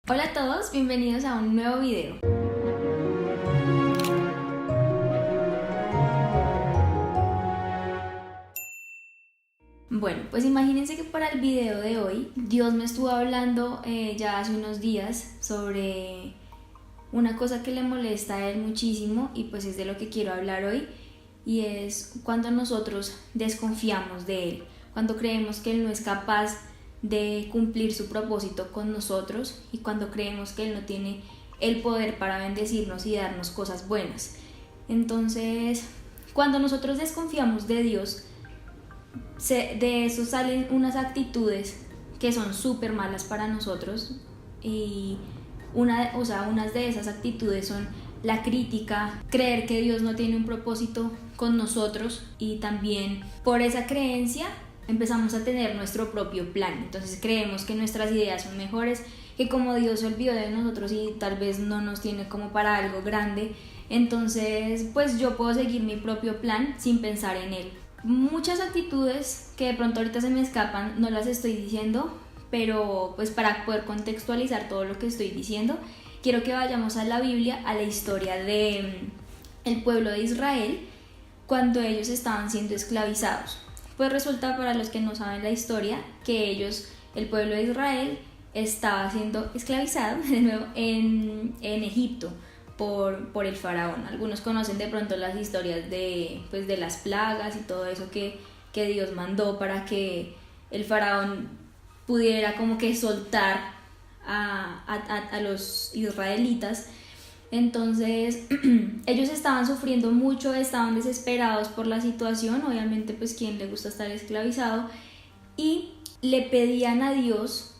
Hola a todos, bienvenidos a un nuevo video. Bueno, pues imagínense que para el video de hoy Dios me estuvo hablando ya hace unos días sobre una cosa que le molesta a Él muchísimo y pues es de lo que quiero hablar hoy, y es cuando nosotros desconfiamos de Él, cuando creemos que Él no es capaz de cumplir su propósito con nosotros y cuando creemos que Él no tiene el poder para bendecirnos y darnos cosas buenas. Entonces, cuando nosotros desconfiamos de Dios, de eso salen unas actitudes que son súper malas para nosotros, y unas de esas actitudes son la crítica, creer que Dios no tiene un propósito con nosotros, y también por esa creencia empezamos a tener nuestro propio plan. Entonces creemos que nuestras ideas son mejores, que como Dios se olvidó de nosotros y tal vez no nos tiene como para algo grande, entonces pues yo puedo seguir mi propio plan sin pensar en Él. Muchas actitudes que de pronto ahorita se me escapan, no las estoy diciendo, pero pues para poder contextualizar todo lo que estoy diciendo, quiero que vayamos a la Biblia, a la historia de el pueblo de Israel cuando ellos estaban siendo esclavizados. Pues resulta, para los que no saben la historia, que el pueblo de Israel, estaba siendo esclavizado de nuevo en Egipto por el faraón. Algunos conocen de pronto las historias de las plagas y todo eso que Dios mandó para que el faraón pudiera como que soltar a los israelitas. Entonces ellos estaban sufriendo mucho, estaban desesperados por la situación, obviamente pues quién le gusta estar esclavizado, y le pedían a Dios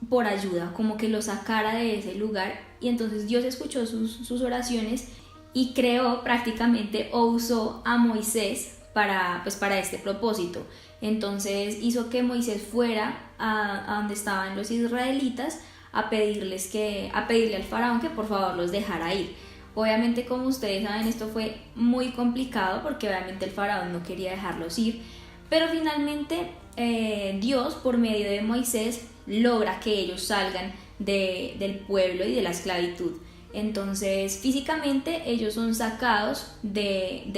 por ayuda, como que lo sacara de ese lugar. Y entonces Dios escuchó sus oraciones y creó prácticamente, o usó a Moisés para este propósito. Entonces hizo que Moisés fuera a donde estaban los israelitas a pedirle al faraón que por favor los dejara ir. Obviamente, como ustedes saben, esto fue muy complicado porque obviamente el faraón no quería dejarlos ir, pero finalmente Dios, por medio de Moisés, logra que ellos salgan del pueblo y de la esclavitud. Entonces físicamente ellos son sacados de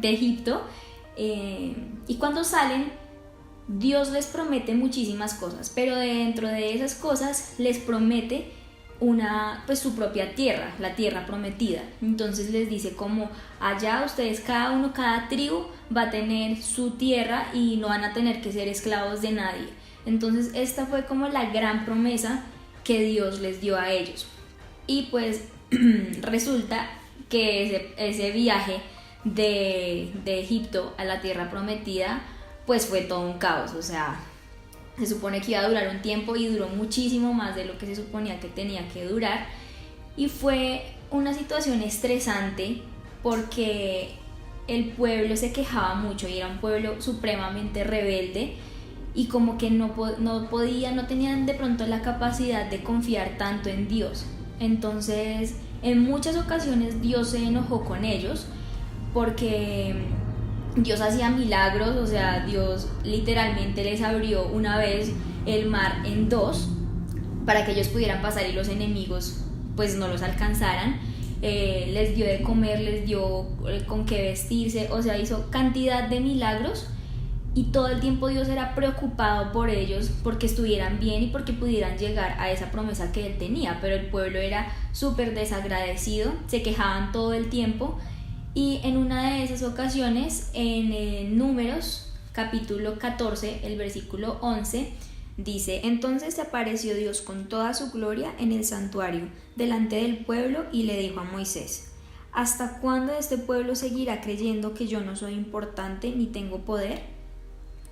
Egipto, y cuando salen Dios les promete muchísimas cosas, pero dentro de esas cosas les promete su propia tierra, la tierra prometida. Entonces les dice como allá ustedes, cada tribu va a tener su tierra y no van a tener que ser esclavos de nadie. Entonces esta fue como la gran promesa que Dios les dio a ellos. Y pues resulta que ese viaje de Egipto a la tierra prometida pues fue todo un caos. O sea, se supone que iba a durar un tiempo y duró muchísimo más de lo que se suponía que tenía que durar, y fue una situación estresante porque el pueblo se quejaba mucho y era un pueblo supremamente rebelde, y como que no tenían de pronto la capacidad de confiar tanto en Dios. Entonces en muchas ocasiones Dios se enojó con ellos porque Dios hacía milagros. O sea, Dios literalmente les abrió una vez el mar en dos para que ellos pudieran pasar y los enemigos pues no los alcanzaran. Les dio de comer, les dio con qué vestirse, o sea, hizo cantidad de milagros, y todo el tiempo Dios era preocupado por ellos, porque estuvieran bien y porque pudieran llegar a esa promesa que Él tenía. Pero el pueblo era súper desagradecido, se quejaban todo el tiempo. Y en una de esas ocasiones, en Números capítulo 14, el versículo 11, dice: entonces se apareció Dios con toda su gloria en el santuario delante del pueblo y le dijo a Moisés: ¿hasta cuándo este pueblo seguirá creyendo que yo no soy importante ni tengo poder?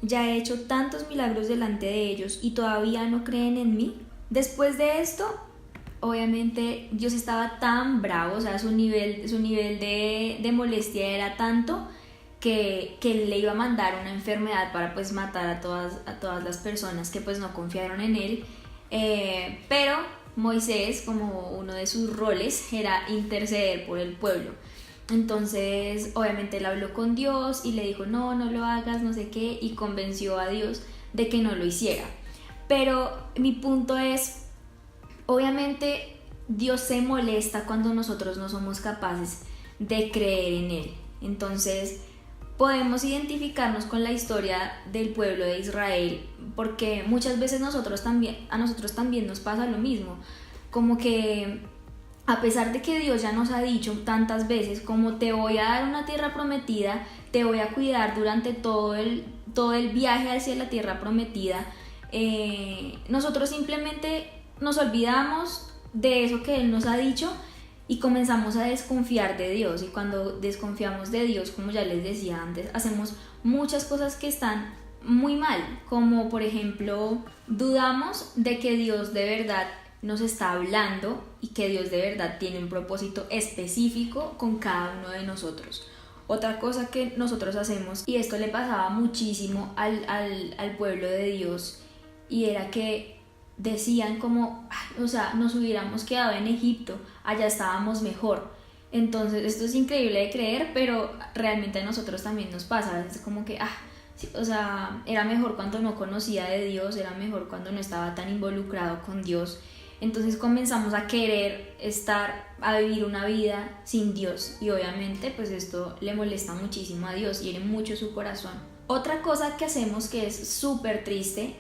Ya he hecho tantos milagros delante de ellos y todavía no creen en mí. Después de esto, obviamente Dios estaba tan bravo, o sea, su nivel de molestia era tanto que le iba a mandar una enfermedad para pues matar a todas las personas que pues no confiaron en Él. Pero Moisés, como uno de sus roles, era interceder por el pueblo. Entonces obviamente él habló con Dios y le dijo no lo hagas, no sé qué, y convenció a Dios de que no lo hiciera. Pero mi punto es, obviamente Dios se molesta cuando nosotros no somos capaces de creer en Él. Entonces podemos identificarnos con la historia del pueblo de Israel, porque muchas veces a nosotros también nos pasa lo mismo, como que a pesar de que Dios ya nos ha dicho tantas veces como te voy a dar una tierra prometida, te voy a cuidar durante todo el viaje hacia la tierra prometida, nosotros simplemente nos olvidamos de eso que Él nos ha dicho y comenzamos a desconfiar de Dios. Y cuando desconfiamos de Dios, como ya les decía antes, hacemos muchas cosas que están muy mal, como por ejemplo dudamos de que Dios de verdad nos está hablando y que Dios de verdad tiene un propósito específico con cada uno de nosotros. Otra cosa que nosotros hacemos, y esto le pasaba muchísimo al pueblo de Dios, y era que decían como, o sea, nos hubiéramos quedado en Egipto, allá estábamos mejor. Entonces esto es increíble de creer, pero realmente a nosotros también nos pasa, a veces como que, sí, o sea, era mejor cuando no conocía de Dios, era mejor cuando no estaba tan involucrado con Dios. Entonces comenzamos a querer a vivir una vida sin Dios, y obviamente pues esto le molesta muchísimo a Dios, hiere mucho su corazón. Otra cosa que hacemos que es súper triste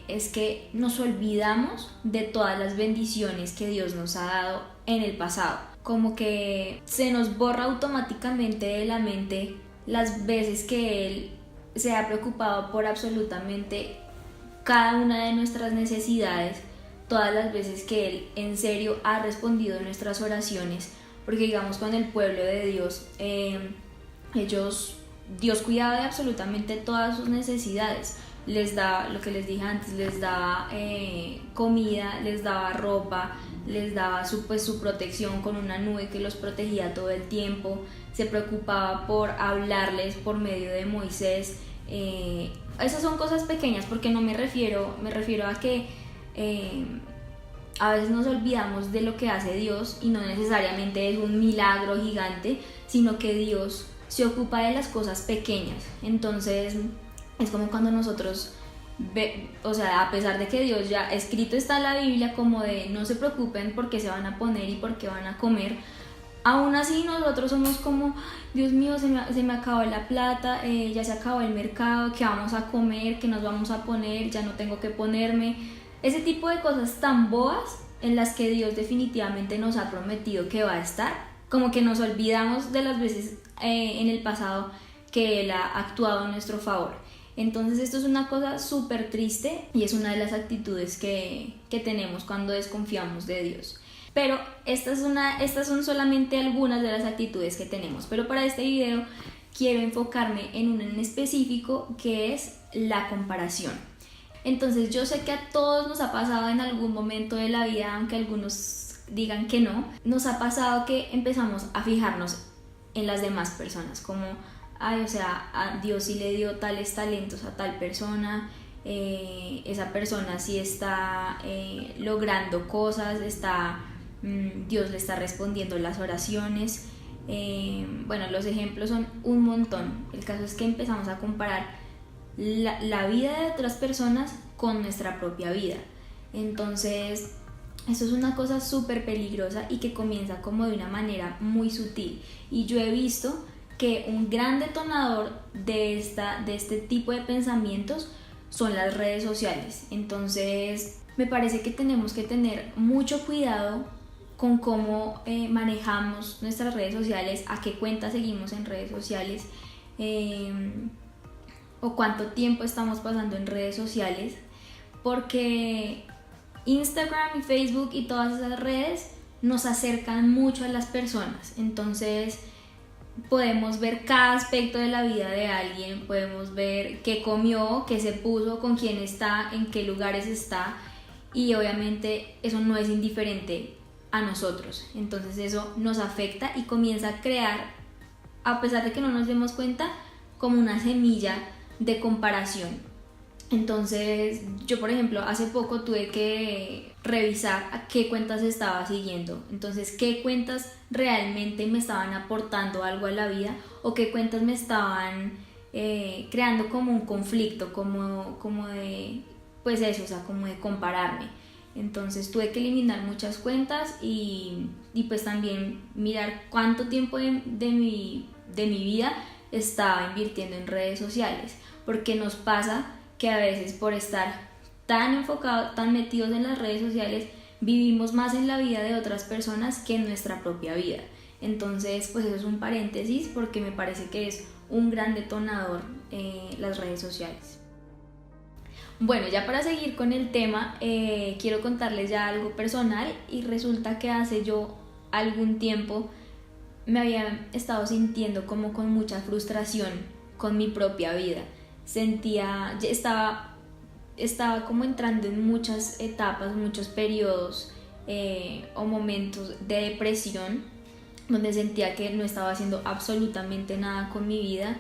es que nos olvidamos de todas las bendiciones que Dios nos ha dado en el pasado. Como que se nos borra automáticamente de la mente las veces que Él se ha preocupado por absolutamente cada una de nuestras necesidades, todas las veces que Él en serio ha respondido nuestras oraciones, porque digamos con el pueblo de Dios, Dios cuidaba de absolutamente todas sus necesidades, les daba lo que les dije antes, les daba comida, les daba ropa, les daba su protección con una nube que los protegía todo el tiempo, se preocupaba por hablarles por medio de Moisés. Esas son cosas pequeñas, porque me refiero a que a veces nos olvidamos de lo que hace Dios, y no necesariamente es un milagro gigante, sino que Dios se ocupa de las cosas pequeñas. Entonces es como cuando nosotros o sea, a pesar de que Dios ya escrito está en la Biblia como de no se preocupen por qué se van a poner y por qué van a comer, aún así nosotros somos como, Dios mío, se me acabó la plata, ya se acabó el mercado, ¿qué vamos a comer? ¿Qué nos vamos a poner? Ya no tengo que ponerme. Ese tipo de cosas tan bobas en las que Dios definitivamente nos ha prometido que va a estar, como que nos olvidamos de las veces en el pasado que Él ha actuado a nuestro favor. Entonces esto es una cosa súper triste, y es una de las actitudes que tenemos cuando desconfiamos de Dios. Pero estas son solamente algunas de las actitudes que tenemos. Pero para este video quiero enfocarme en una en específico, que es la comparación. Entonces yo sé que a todos nos ha pasado en algún momento de la vida, aunque algunos digan que no, nos ha pasado que empezamos a fijarnos en las demás personas, como, o sea, a Dios sí le dio tales talentos a tal persona, esa persona sí está logrando cosas, Dios le está respondiendo las oraciones. Bueno, los ejemplos son un montón. El caso es que empezamos a comparar la vida de otras personas con nuestra propia vida. Entonces esto es una cosa súper peligrosa y que comienza como de una manera muy sutil, y yo he visto que un gran detonador de este tipo de pensamientos son las redes sociales. Entonces me parece que tenemos que tener mucho cuidado con cómo manejamos nuestras redes sociales, a qué cuenta seguimos en redes sociales, o cuánto tiempo estamos pasando en redes sociales, porque Instagram y Facebook y todas esas redes nos acercan mucho a las personas. Entonces podemos ver cada aspecto de la vida de alguien, podemos ver qué comió, qué se puso, con quién está, en qué lugares está, y obviamente eso no es indiferente a nosotros. Entonces eso nos afecta y comienza a crear, a pesar de que no nos demos cuenta, como una semilla de comparación. Entonces yo, por ejemplo, hace poco tuve que revisar a qué cuentas estaba siguiendo. Entonces, qué cuentas realmente me estaban aportando algo a la vida, o qué cuentas me estaban creando como un conflicto, como de pues eso, o sea, como de compararme. Entonces tuve que eliminar muchas cuentas y pues también mirar cuánto tiempo de mi vida estaba invirtiendo en redes sociales, porque nos pasa que a veces por estar tan enfocados, tan metidos en las redes sociales, vivimos más en la vida de otras personas que en nuestra propia vida. Entonces, pues eso es un paréntesis porque me parece que es un gran detonador las redes sociales. Bueno, ya para seguir con el tema, quiero contarles ya algo personal y resulta que hace yo algún tiempo me había estado sintiendo como con mucha frustración con mi propia vida. Estaba como entrando en muchas etapas, muchos periodos o momentos de depresión donde sentía que no estaba haciendo absolutamente nada con mi vida,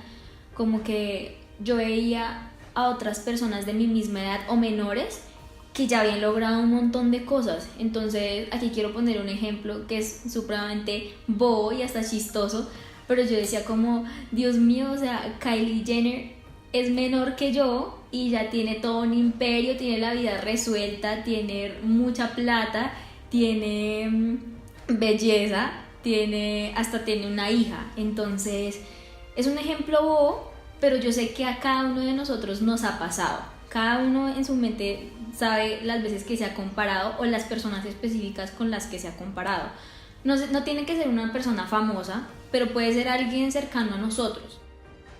como que yo veía a otras personas de mi misma edad o menores que ya habían logrado un montón de cosas. Entonces aquí quiero poner un ejemplo que es supremamente bobo y hasta chistoso, pero yo decía como, Dios mío, o sea, Kylie Jenner es menor que yo y ya tiene todo un imperio, tiene la vida resuelta, tiene mucha plata, tiene belleza, hasta tiene una hija. Entonces es un ejemplo bobo, pero yo sé que a cada uno de nosotros nos ha pasado. Cada uno en su mente sabe las veces que se ha comparado o las personas específicas con las que se ha comparado. No tiene que ser una persona famosa, pero puede ser alguien cercano a nosotros.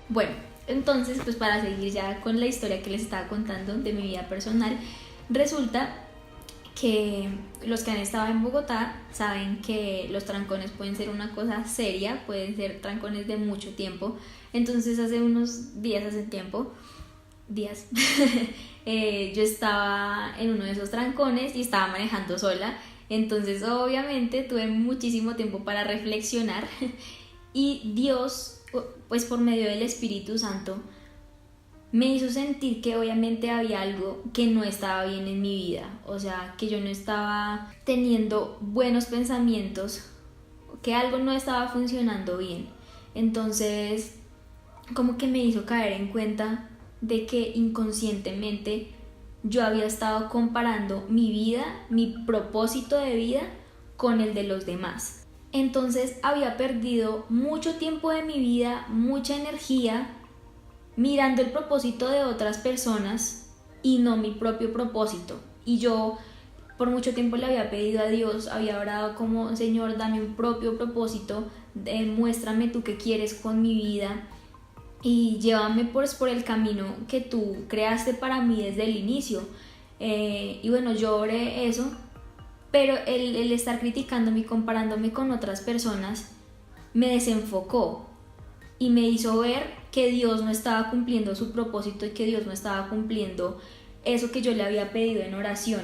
Bueno, entonces pues para seguir ya con la historia que les estaba contando de mi vida personal, resulta que los que han estado en Bogotá saben que los trancones pueden ser una cosa seria, pueden ser trancones de mucho tiempo. Entonces hace días, yo estaba en uno de esos trancones y estaba manejando sola. Entonces obviamente tuve muchísimo tiempo para reflexionar y Dios, pues por medio del Espíritu Santo, me hizo sentir que obviamente había algo que no estaba bien en mi vida, o sea, que yo no estaba teniendo buenos pensamientos, que algo no estaba funcionando bien. Entonces, como que me hizo caer en cuenta de que inconscientemente yo había estado comparando mi vida, mi propósito de vida, con el de los demás. Entonces había perdido mucho tiempo de mi vida, mucha energía, mirando el propósito de otras personas y no mi propio propósito. Y yo por mucho tiempo le había pedido a Dios, había orado como, Señor, dame un propio propósito, muéstrame tú qué quieres con mi vida y llévame por el camino que tú creaste para mí desde el inicio. Y bueno, yo oré eso, pero el estar criticándome y comparándome con otras personas me desenfocó y me hizo ver que Dios no estaba cumpliendo su propósito y que Dios no estaba cumpliendo eso que yo le había pedido en oración.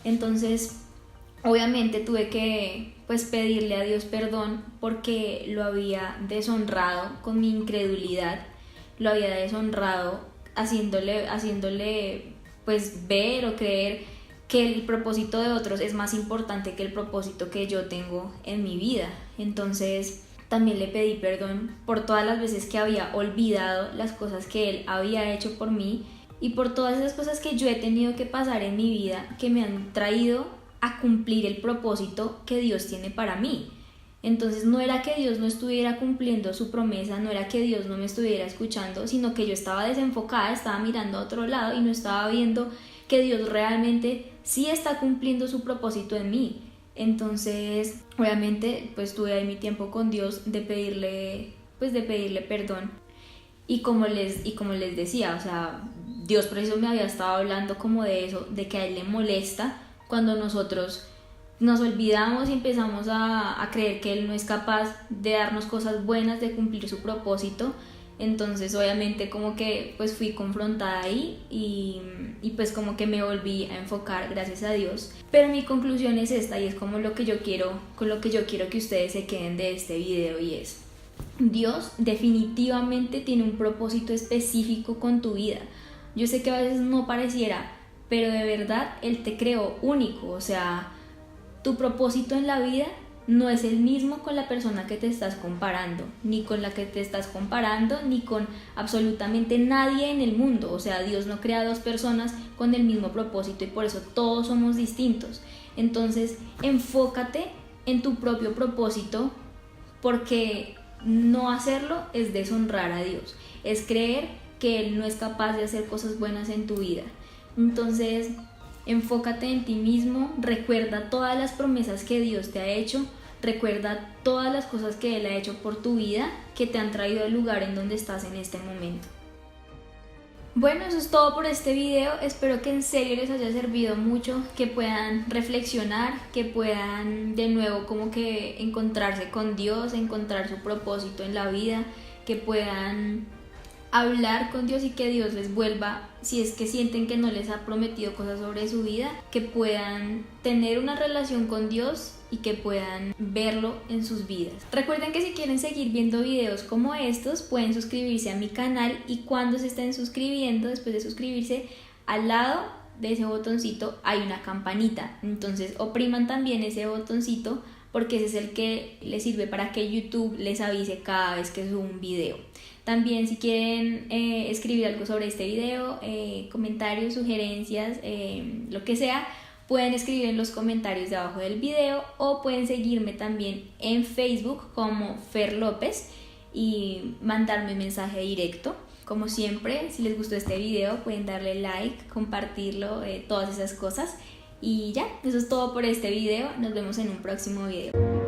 Entonces, obviamente tuve que pedirle a Dios perdón porque lo había deshonrado con mi incredulidad, lo había deshonrado haciéndole ver o creer que el propósito de otros es más importante que el propósito que yo tengo en mi vida. Entonces también le pedí perdón por todas las veces que había olvidado las cosas que Él había hecho por mí y por todas esas cosas que yo he tenido que pasar en mi vida que me han traído a cumplir el propósito que Dios tiene para mí. Entonces no era que Dios no estuviera cumpliendo su promesa, no era que Dios no me estuviera escuchando, sino que yo estaba desenfocada, estaba mirando a otro lado y no estaba viendo que Dios realmente sí está cumpliendo su propósito en mí. Entonces, obviamente, tuve ahí mi tiempo con Dios de pedirle perdón. Y como les decía, o sea, Dios por eso me había estado hablando como de eso, de que a Él le molesta cuando nosotros nos olvidamos y empezamos a creer que Él no es capaz de darnos cosas buenas, de cumplir su propósito. Entonces obviamente como que fui confrontada ahí y como que me volví a enfocar, gracias a Dios. Pero mi conclusión es esta y es como con lo que yo quiero que ustedes se queden de este video, y es: Dios definitivamente tiene un propósito específico con tu vida. Yo sé que a veces no pareciera, pero de verdad Él te creó único, o sea, tu propósito en la vida no es el mismo con la persona que te estás comparando, ni con la que te estás comparando, ni con absolutamente nadie en el mundo. O sea, Dios no crea dos personas con el mismo propósito y por eso todos somos distintos. Entonces, enfócate en tu propio propósito, porque no hacerlo es deshonrar a Dios, es creer que Él no es capaz de hacer cosas buenas en tu vida. Entonces, enfócate en ti mismo, recuerda todas las promesas que Dios te ha hecho, recuerda todas las cosas que Él ha hecho por tu vida, que te han traído al lugar en donde estás en este momento. Bueno, eso es todo por este video. Espero que en serio les haya servido mucho, que puedan reflexionar, que puedan de nuevo como que encontrarse con Dios, encontrar su propósito en la vida, que puedan hablar con Dios y que Dios les vuelva, si es que sienten que no les ha prometido cosas sobre su vida, que puedan tener una relación con Dios y que puedan verlo en sus vidas. Recuerden que si quieren seguir viendo videos como estos, pueden suscribirse a mi canal, y cuando se estén suscribiendo, después de suscribirse, al lado de ese botoncito hay una campanita. Entonces opriman también ese botoncito, porque ese es el que les sirve para que YouTube les avise cada vez que subo un video. También, si quieren escribir algo sobre este video, comentarios, sugerencias, lo que sea, pueden escribir en los comentarios de abajo del video, o pueden seguirme también en Facebook como Fer López y mandarme mensaje directo. Como siempre, si les gustó este video, pueden darle like, compartirlo, todas esas cosas. Y ya, eso es todo por este video. Nos vemos en un próximo video.